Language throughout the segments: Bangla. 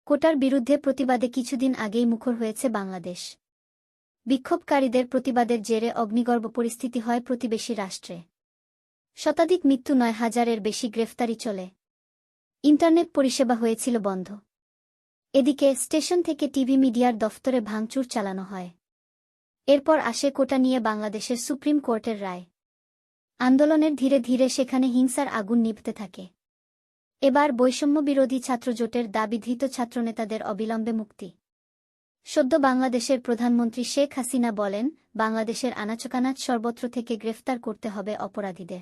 কোটার বিরুদ্ধে প্রতিবাদে কিছুদিন আগেই মুখর হয়েছে বাংলাদেশ। বিক্ষোভকারীদের প্রতিবাদের জেরে অগ্নিগর্ভ পরিস্থিতি হয় প্রতিবেশী রাষ্ট্রে। শতাধিক মৃত্যু, ৯,০০০-এর বেশি গ্রেফতারি চলে। ইন্টারনেট পরিষেবা হয়েছিল বন্ধ। এদিকে স্টেশন থেকে টিভি মিডিয়ার দফতরে ভাঙচুর চালানো হয়। এরপর আসে কোটা নিয়ে বাংলাদেশের সুপ্রিম কোর্টের রায়। আন্দোলনের ধীরে ধীরে সেখানে হিংসার আগুন নিভতে থাকে। এবার বৈষম্যবিরোধী ছাত্রজোটের দাবি ধৃত ছাত্রনেতাদের অবিলম্বে মুক্তি। সদ্য বাংলাদেশের প্রধানমন্ত্রী শেখ হাসিনা বলেন, বাংলাদেশের আনাচকানাচ সর্বত্র থেকে গ্রেফতার করতে হবে অপরাধীদের।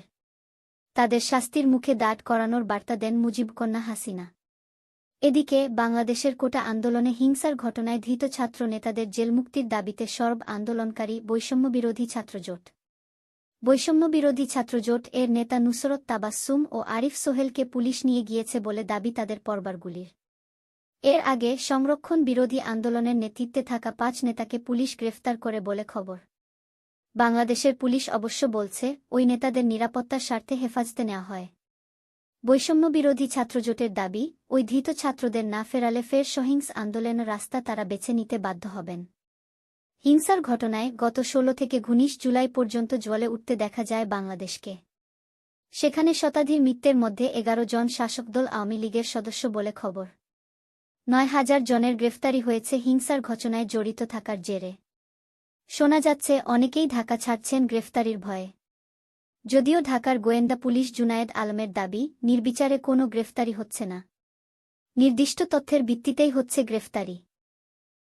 তাদের শাস্তির মুখে দাঁড় করানোর বার্তা দেন মুজিবকন্যা হাসিনা। এদিকে বাংলাদেশের কোটা আন্দোলনে হিংসার ঘটনায় ধৃত ছাত্র নেতাদের জেলমুক্তির দাবিতে সরব আন্দোলনকারী বৈষম্যবিরোধী ছাত্রজোট। বৈষম্যবিরোধী ছাত্রজোট এর নেতা নুসরত তাবাসসুম ও আরিফ সোহেলকে পুলিশ নিয়ে গিয়েছে বলে দাবি তাদের পরিবারগুলির। এর আগে সংরক্ষণ বিরোধী আন্দোলনের নেতৃত্বে থাকা ৫ নেতাকে পুলিশ গ্রেফতার করে বলে খবর। বাংলাদেশের পুলিশ অবশ্য বলছে, ওই নেতাদের নিরাপত্তার স্বার্থে হেফাজতে নেওয়া হয়। বৈষম্যবিরোধী ছাত্রজোটের দাবি, ওই ধৃত ছাত্রদের না ফেরালে ফের সহিংস আন্দোলনের রাস্তা তারা বেছে নিতে বাধ্য হবেন। হিংসার ঘটনায় গত ১৬ থেকে ১৯ জুলাই পর্যন্ত জ্বলে উঠতে দেখা যায় বাংলাদেশকে। সেখানে শতাধিক মৃতের মধ্যে ১১ জন শাসকদল আওয়ামী লীগের সদস্য বলে খবর। ৯,০০০ জনের গ্রেফতারি হয়েছে হিংসার ঘটনায় জড়িত থাকার জেরে। শোনা যাচ্ছে অনেকেই ঢাকা ছাড়ছেন গ্রেফতারির ভয়ে। যদিও ঢাকার গোয়েন্দা পুলিশ জুনায়েদ আলমের দাবি, নির্বিচারে কোনো গ্রেফতারি হচ্ছে না। নির্দিষ্ট তথ্যের ভিত্তিতেই হচ্ছে গ্রেফতারি।